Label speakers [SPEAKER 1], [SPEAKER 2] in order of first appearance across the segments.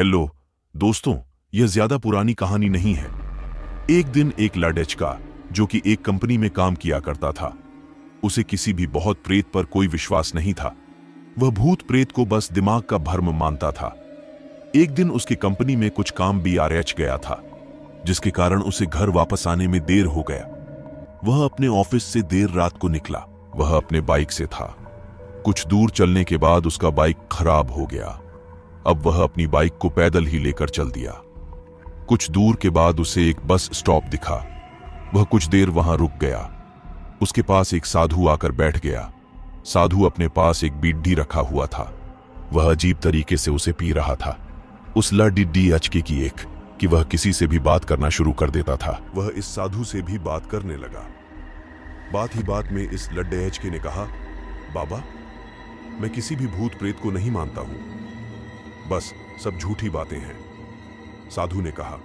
[SPEAKER 1] Hello दोस्तों, यह ज्यादा पुरानी कहानी नहीं है। एक दिन एक लड़का जो कि एक कंपनी में काम किया करता था, उसे किसी भी बहुत प्रेत पर कोई विश्वास नहीं था। वह भूत प्रेत को बस दिमाग का भ्रम मानता था। एक दिन उसकी कंपनी में कुछ काम भी रच गया था, जिसके कारण उसे घर वापस आने में देर हो गया। वह अपने ऑफिस से देर रात को निकला। वह अपने बाइक से था। कुछ दूर चलने के बाद उसका बाइक खराब हो गया। अब वह अपनी बाइक को पैदल ही लेकर चल दिया। कुछ दूर के बाद उसे एक बस स्टॉप दिखा। वह कुछ देर वहां रुक गया। उसके पास एक साधु आकर बैठ गया। साधु अपने पास एक बीड़ी रखा हुआ था। वह अजीब तरीके से उसे पी रहा था। उस लड़की अचके की एक कि वह किसी से भी बात करना शुरू कर देता था। वह इस साधु से भी बात करने लगा। बात ही बात में इस लड़के ने कहा, बाबा, मैं किसी भी भूत प्रेत को नहीं मानता हूं, बस सब झूठी बातें हैं। साधु ने कहा,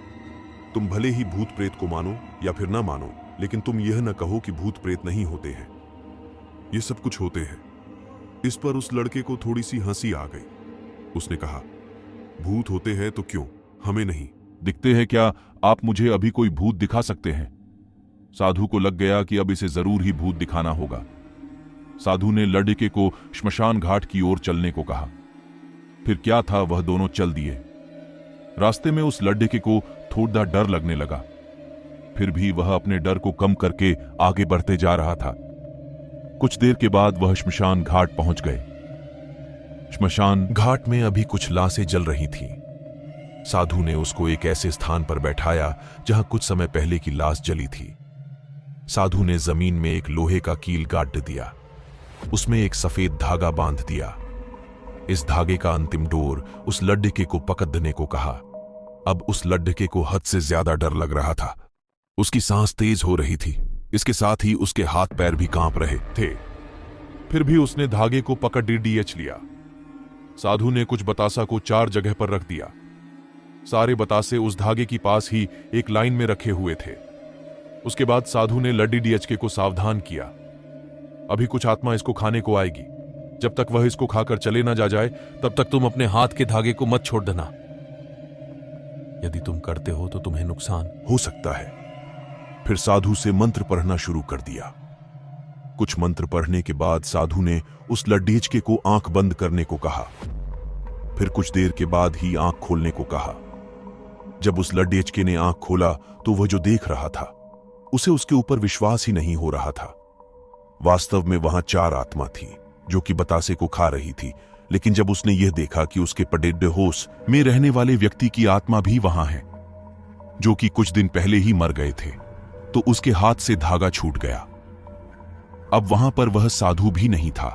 [SPEAKER 1] तुम भले ही भूत प्रेत को मानो या फिर ना मानो, लेकिन तुम यह न कहो कि भूत प्रेत नहीं होते हैं। ये सब कुछ होते हैं। इस पर उस लड़के को थोड़ी सी हंसी आ गई। उसने कहा, भूत होते हैं तो क्यों, हमें नहीं दिखते हैं क्या? आप मुझे अभी कोई भूत दिखा सकते हैं? साधु को लग गया कि अब इसे जरूर ही भूत दिखाना होगा। साधु ने लड़के को श्मशान घाट की ओर चलने को कहा। फिर क्या था, वह दोनों चल दिए। रास्ते में उस लड़के को थोड़ा डर लगने लगा। फिर भी वह अपने डर को कम करके आगे बढ़ते जा रहा था। कुछ देर के बाद वह श्मशान घाट पहुंच गए। श्मशान घाट में अभी कुछ लाशें जल रही थीं। साधु ने उसको एक ऐसे स्थान पर बैठाया जहां कुछ समय पहले की लाश जली थी। साधु ने जमीन में एक लोहे का कील गाड़ दिया। उसमें एक सफेद धागा बांध दिया। इस धागे का अंतिम डोर उस लड़के को पकड़ने को कहा। अब उस लड़के को हद से ज्यादा डर लग रहा था। उसकी सांस तेज हो रही थी। इसके साथ ही उसके हाथ पैर भी कांप रहे थे। फिर भी उसने धागे को पकड़ लिया। साधु ने कुछ बतासा को 4 जगह पर रख दिया। सारे बतासे उस धागे की पास ही एक लाइन में रखे हुए थे। उसके बाद साधु ने लड़के को सावधान किया, अभी कुछ आत्मा इसको खाने को आएगी। जब तक वह इसको खाकर चले ना जा जाए, तब तक तुम अपने हाथ के धागे को मत छोड़ देना। यदि तुम करते हो तो तुम्हें नुकसान हो सकता है। फिर साधु से मंत्र पढ़ना शुरू कर दिया। कुछ मंत्र पढ़ने के बाद साधु ने उस लड़के को आंख बंद करने को कहा। फिर कुछ देर के बाद ही आंख खोलने को कहा। जब उस लड़के ने आंख खोला तो वह जो देख रहा था, उसे उसके ऊपर विश्वास ही नहीं हो रहा था। वास्तव में वहां 4 आत्मा थी जो कि बतासे को खा रही थी। लेकिन जब उसने यह देखा कि उसके पडेड होश में रहने वाले व्यक्ति की आत्मा भी वहां है, जो कि कुछ दिन पहले ही मर गए थे, तो उसके हाथ से धागा छूट गया। अब वहां पर वह साधु भी नहीं था।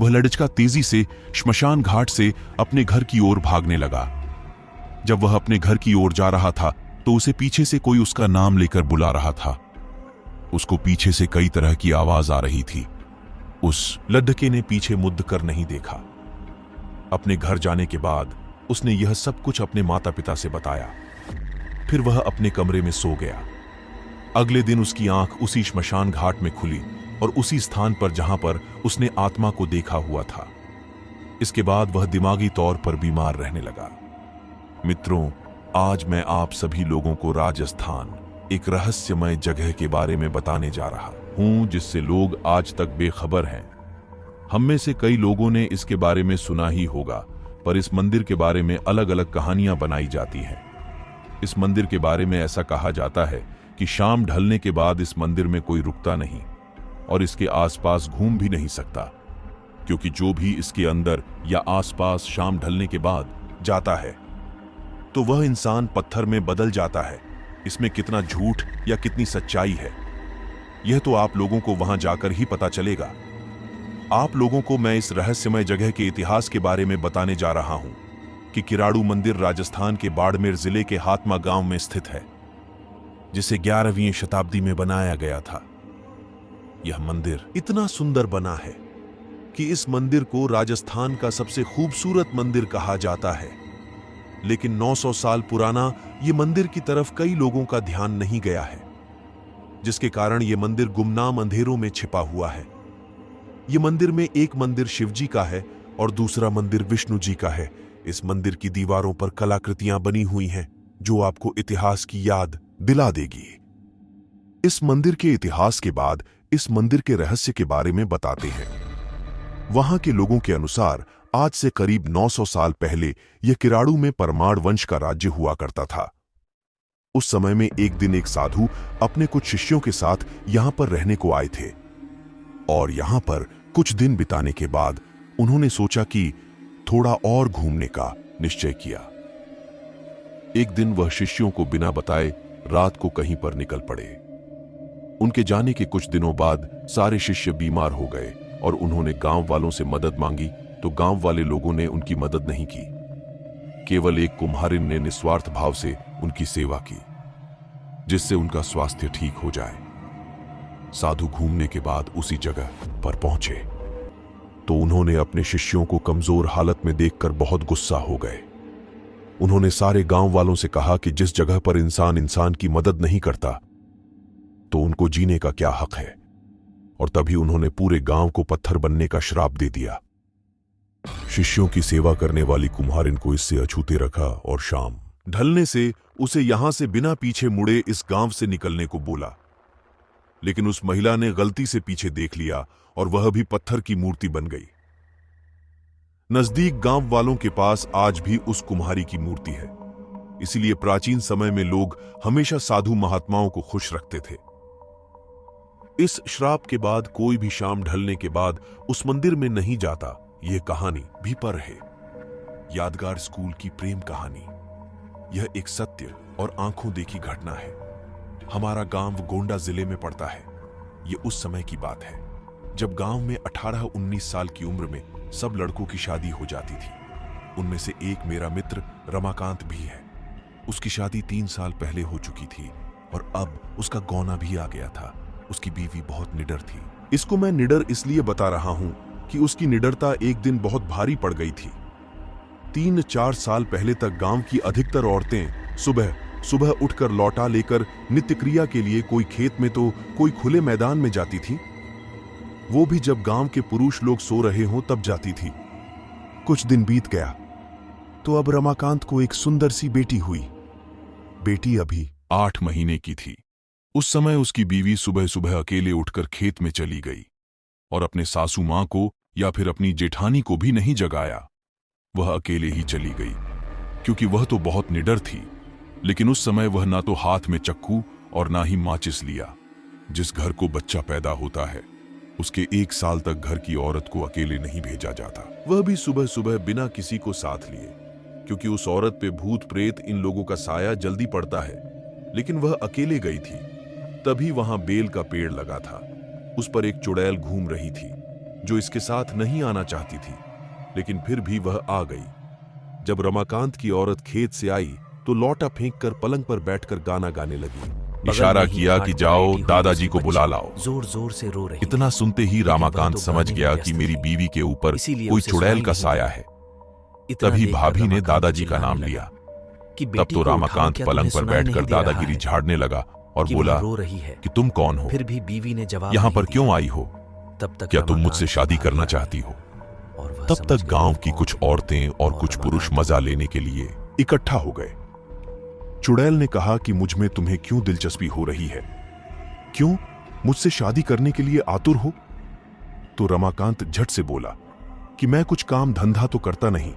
[SPEAKER 1] वह लड़का तेजी से श्मशान घाट से अपने घर की ओर भागने लगा। जब वह अपने घर की ओर जा रहा था तो उसे पीछे से कोई उसका नाम लेकर बुला रहा था। उसको पीछे से कई तरह की आवाज आ रही थी। उस लड़के ने पीछे मुड़ कर नहीं देखा। अपने घर जाने के बाद उसने यह सब कुछ अपने माता पिता से बताया। फिर वह अपने कमरे में सो गया। अगले दिन उसकी आंख उसी श्मशान घाट में खुली और उसी स्थान पर जहां पर उसने आत्मा को देखा हुआ था। इसके बाद वह दिमागी तौर पर बीमार रहने लगा। मित्रों, आज मैं आप सभी लोगों को राजस्थान एक रहस्यमय जगह के बारे में बताने जा रहा हूं, जिससे लोग आज तक बेखबर हैं। हम में से कई लोगों ने इसके बारे में सुना ही होगा, पर इस मंदिर के बारे में अलग अलग कहानियां बनाई जाती हैं। इस मंदिर के बारे में ऐसा कहा जाता है कि शाम ढलने के बाद इस मंदिर में कोई रुकता नहीं और इसके आसपास घूम भी नहीं सकता, क्योंकि जो भी इसके अंदर या आसपास शाम ढलने के बाद जाता है तो वह इंसान पत्थर में बदल जाता है। इसमें कितना झूठ या कितनी सच्चाई है, यह तो आप लोगों को वहां जाकर ही पता चलेगा। आप लोगों को मैं इस रहस्यमय जगह के इतिहास के बारे में बताने जा रहा हूं कि किराड़ू मंदिर राजस्थान के बाड़मेर जिले के हातमा गांव में स्थित है, जिसे 11वीं शताब्दी में बनाया गया था। यह मंदिर इतना सुंदर बना है कि इस मंदिर को राजस्थान का सबसे खूबसूरत मंदिर कहा जाता है। लेकिन 900 साल पुराना यह मंदिर की तरफ कई लोगों का ध्यान नहीं गया है, जिसके कारण यह मंदिर गुमनाम अंधेरों में छिपा हुआ है। यह मंदिर में एक मंदिर शिव जी का है और दूसरा मंदिर विष्णु जी का है। इस मंदिर की दीवारों पर कलाकृतियां बनी हुई हैं जो आपको इतिहास की याद दिला देगी। इस मंदिर के इतिहास के बाद इस मंदिर के रहस्य के बारे में बताते हैं। वहां के लोगों के अनुसार आज से करीब 900 साल पहले यह किराड़ू में परमार वंश का राज्य हुआ करता था। उस समय में एक दिन एक साधु अपने कुछ शिष्यों के साथ यहां पर रहने को आए थे और यहां पर कुछ दिन बिताने के बाद उन्होंने सोचा कि थोड़ा और घूमने का निश्चय किया। एक दिन वह शिष्यों को बिना बताए रात को कहीं पर निकल पड़े। उनके जाने के कुछ दिनों बाद सारे शिष्य बीमार हो गए और उन्होंने गांव वालों से मदद मांगी तो गांव वाले लोगों ने उनकी मदद नहीं की। केवल एक कुम्हारिन ने निस्वार्थ भाव से उनकी सेवा की जिससे उनका स्वास्थ्य ठीक हो जाए। साधु घूमने के बाद उसी जगह पर पहुंचे तो उन्होंने अपने शिष्यों को कमजोर हालत में देखकर बहुत गुस्सा हो गए। उन्होंने सारे गांव वालों से कहा कि जिस जगह पर इंसान इंसान की मदद नहीं करता तो उनको जीने का क्या हक है, और तभी उन्होंने पूरे गांव को पत्थर बनने का श्राप दे दिया। शिष्यों की सेवा करने वाली कुम्हारिन को इससे अछूते रखा और शाम ढलने से उसे यहां से बिना पीछे मुड़े इस गांव से निकलने को बोला। लेकिन उस महिला ने गलती से पीछे देख लिया और वह भी पत्थर की मूर्ति बन गई। नजदीक गांव वालों के पास आज भी उस कुम्हारी की मूर्ति है। इसलिए प्राचीन समय में लोग हमेशा साधु महात्माओं को खुश रखते थे। इस श्राप के बाद कोई भी शाम ढलने के बाद उस मंदिर में नहीं जाता। यह कहानी भी पर है यादगार स्कूल की प्रेम कहानी। यह एक सत्य और आंखों देखी घटना है। हमारा गांव गोंडा जिले में पड़ता है। यह उस समय की बात है जब गांव में 18-19 साल की उम्र में सब लड़कों की शादी हो जाती थी। उनमें से एक मेरा मित्र रमाकांत भी है। उसकी शादी 3 साल पहले हो चुकी थी और अब उसका गौना भी आ गया था। उसकी बीवी बहुत निडर थी। इसको मैं निडर इसलिए बता रहा हूं कि उसकी निडरता एक दिन बहुत भारी पड़ गई थी। 3-4 साल पहले तक गांव की अधिकतर औरतें सुबह सुबह उठकर लौटा लेकर नित्य क्रिया के लिए कोई खेत में तो कोई खुले मैदान में जाती थी। वो भी जब गांव के पुरुष लोग सो रहे हों तब जाती थी। कुछ दिन बीत गया तो अब रमाकांत को एक सुंदर सी बेटी हुई। बेटी अभी 8 महीने की थी। उस समय उसकी बीवी सुबह सुबह अकेले उठकर खेत में चली गई और अपने सासू मां को या फिर अपनी जेठानी को भी नहीं जगाया। वह अकेले ही चली गई क्योंकि वह तो बहुत निडर थी। लेकिन उस समय वह ना तो हाथ में चक्कू और ना ही माचिस लिया। जिस घर को बच्चा पैदा होता है उसके 1 साल तक घर की औरत को अकेले नहीं भेजा जाता, वह भी सुबह सुबह बिना किसी को साथ लिए, क्योंकि उस औरत पे भूत प्रेत इन लोगों का साया जल्दी पड़ता है। लेकिन वह अकेले गई थी। तभी वहां बेल का पेड़ लगा था। उस पर एक चुड़ैल घूम रही थी जो इसके साथ नहीं आना चाहती थी, लेकिन फिर भी वह आ गई। जब रमाकांत की औरत खेत से आई तो लौटा फेंककर पलंग पर बैठकर गाना गाने लगी। इशारा किया कि जाओ दादाजी को बुला लाओ।
[SPEAKER 2] जोर जोर से रो रही।
[SPEAKER 1] इतना सुनते ही रमाकांत समझ गया कि मेरी बीवी के ऊपर कोई चुड़ैल का साया है। तभी भाभी ने दादाजी का नाम लिया। तब तो रमाकांत पलंग पर बैठकर दादागिरी झाड़ने लगा और बोला कि तुम कौन हो,
[SPEAKER 2] फिर भी बीवी ने जवाब
[SPEAKER 1] यहाँ पर क्यों आई हो,
[SPEAKER 2] तब तक
[SPEAKER 1] क्या तुम मुझसे शादी करना चाहती हो? तब तक गांव की कुछ औरतें और कुछ पुरुष मजा लेने के लिए इकट्ठा हो गए। चुड़ैल ने कहा कि मुझ में तुम्हें क्यों दिलचस्पी हो रही है? क्यों मुझसे शादी करने के लिए आतुर हो? तो रमाकांत झट से बोला कि मैं कुछ काम धंधा तो करता नहीं,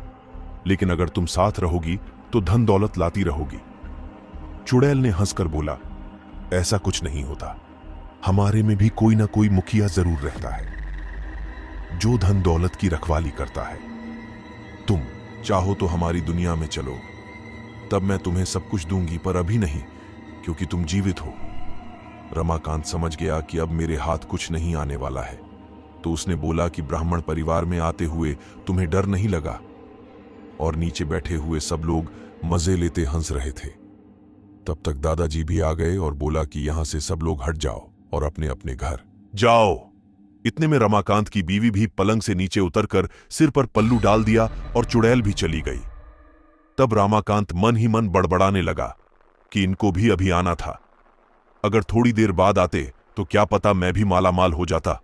[SPEAKER 1] लेकिन अगर तुम साथ रहोगी तो धन दौलत लाती रहोगी। चुड़ैल ने हंसकर बोला, ऐसा कुछ नहीं होता। हमारे में भी कोई ना कोई मुखिया जरूर रहता है जो धन दौलत की रखवाली करता है। तुम चाहो तो हमारी दुनिया में चलो, तब मैं तुम्हें सब कुछ दूंगी, पर अभी नहीं, क्योंकि तुम जीवित हो। रमाकांत समझ गया कि अब मेरे हाथ कुछ नहीं आने वाला है, तो उसने बोला कि ब्राह्मण परिवार में आते हुए तुम्हें डर नहीं लगा? और नीचे बैठे हुए सब लोग मजे लेते हंस रहे थे। तब तक दादाजी भी आ गए और बोला कि यहां से सब लोग हट जाओ और अपने अपने घर जाओ। इतने में रमाकांत की बीवी भी पलंग से नीचे उतरकर सिर पर पल्लू डाल दिया और चुड़ैल भी चली गई। तब रमाकांत मन ही मन बड़बड़ाने लगा कि इनको भी अभी आना था। अगर थोड़ी देर बाद आते तो क्या पता मैं भी मालामाल हो जाता।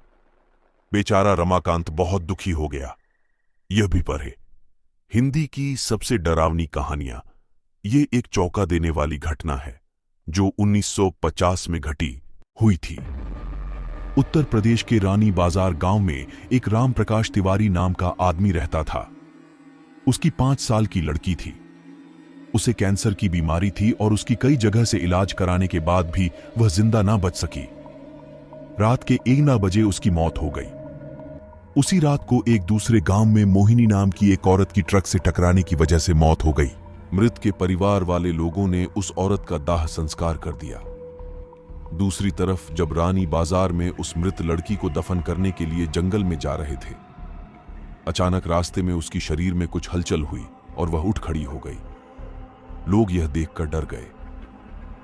[SPEAKER 1] बेचारा रमाकांत बहुत दुखी हो गया। यह भी पढ़े। हिंदी की सबसे डरावनी कहानियां। ये एक चौंका देने वाली घटना है जो 1950 में घटी हुई थी। उत्तर प्रदेश के रानी बाजार गांव में एक राम प्रकाश तिवारी नाम का आदमी रहता था। उसकी 5 साल की लड़की थी। उसे कैंसर की बीमारी थी और उसकी कई जगह से इलाज कराने के बाद भी वह जिंदा ना बच सकी। रात के 1 बजे उसकी मौत हो गई। उसी रात को एक दूसरे गांव में मोहिनी नाम की एक औरत की ट्रक से टकराने की वजह से मौत हो गई। मृत के परिवार वाले लोगों ने उस औरत का दाह संस्कार कर दिया। दूसरी तरफ जब रानी बाजार में उस मृत लड़की को दफन करने के लिए जंगल में जा रहे थे, अचानक रास्ते में उसकी शरीर में कुछ हलचल हुई और वह उठ खड़ी हो गई। लोग यह देखकर डर गए,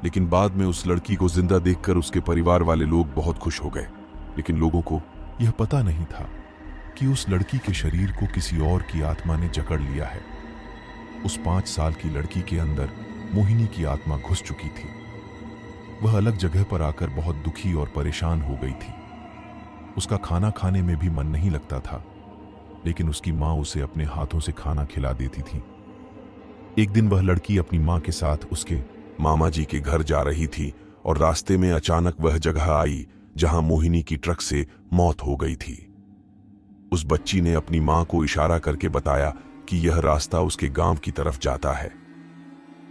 [SPEAKER 1] लेकिन बाद में उस लड़की को जिंदा देखकर उसके परिवार वाले लोग बहुत खुश हो गए। लेकिन लोगों को यह पता नहीं था कि उस लड़की के शरीर को किसी और की आत्मा ने जकड़ लिया है। उस 5 साल की लड़की के अंदर मोहिनी की आत्मा घुस चुकी थी। वह अलग जगह पर आकर बहुत दुखी और परेशान हो गई थी। उसका खाना खाने में भी मन नहीं लगता था, लेकिन उसकी माँ उसे अपने हाथों से खाना खिला देती थी। एक दिन वह लड़की अपनी माँ के साथ उसके मामा जी के घर जा रही थी और रास्ते में अचानक वह जगह आई जहां मोहिनी की ट्रक से मौत हो गई थी। उस बच्ची ने अपनी मां को इशारा करके बताया कि यह रास्ता उसके गांव की तरफ जाता है।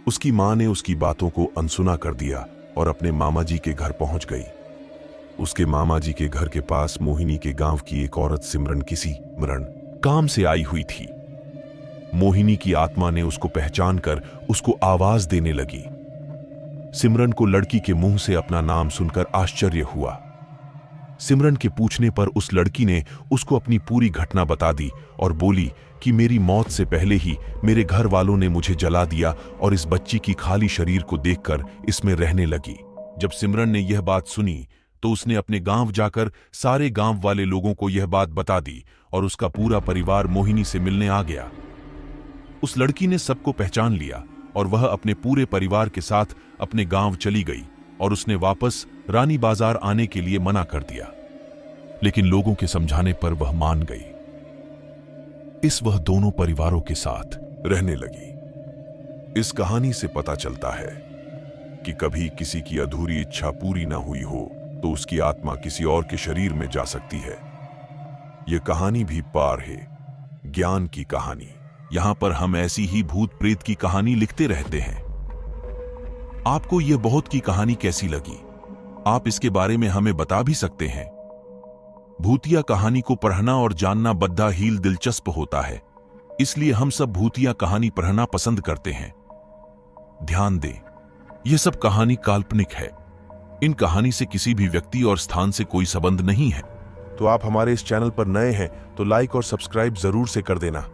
[SPEAKER 1] उसकी मां ने उसकी बातों को अनसुना कर दिया और अपने मामा जी के घर पहुंच गई। उसके मामा जी के घर के पास मोहिनी के गांव की एक औरत सिमरन किसी मरण काम से आई हुई थी। मोहिनी की आत्मा ने उसको पहचान कर उसको आवाज देने लगी। सिमरन को लड़की के मुंह से अपना नाम सुनकर आश्चर्य हुआ। सिमरन के पूछने पर उस लड़की ने उसको अपनी पूरी घटना बता दी और बोली कि मेरी मौत से पहले ही मेरे घर वालों ने मुझे जला दिया और इस बच्ची की खाली शरीर को देखकर इसमें रहने लगी। जब सिमरन ने यह बात सुनी तो उसने अपने गांव जाकर सारे गांव वाले लोगों को यह बात बता दी और उसका पूरा परिवार मोहिनी से मिलने आ गया। उस लड़की ने सबको पहचान लिया और वह अपने पूरे परिवार के साथ अपने गांव चली गई और उसने वापस रानी बाजार आने के लिए मना कर दिया, लेकिन लोगों के समझाने पर वह मान गई। वह दोनों परिवारों के साथ रहने लगी। इस कहानी से पता चलता है कि कभी किसी की अधूरी इच्छा पूरी ना हुई हो तो उसकी आत्मा किसी और के शरीर में जा सकती है। यह कहानी भी पार है ज्ञान की कहानी। यहां पर हम ऐसी ही भूत प्रेत की कहानी लिखते रहते हैं। आपको यह बहुत की कहानी कैसी लगी? आप इसके बारे में हमें बता भी सकते हैं। भूतिया कहानी को पढ़ना और जानना बद्दा हील दिलचस्प होता है, इसलिए हम सब भूतिया कहानी पढ़ना पसंद करते हैं। ध्यान दें, यह सब कहानी काल्पनिक है। इन कहानी से किसी भी व्यक्ति और स्थान से कोई संबंध नहीं है।
[SPEAKER 3] तो आप हमारे इस चैनल पर नए हैं तो लाइक और सब्सक्राइब जरूर से कर देना।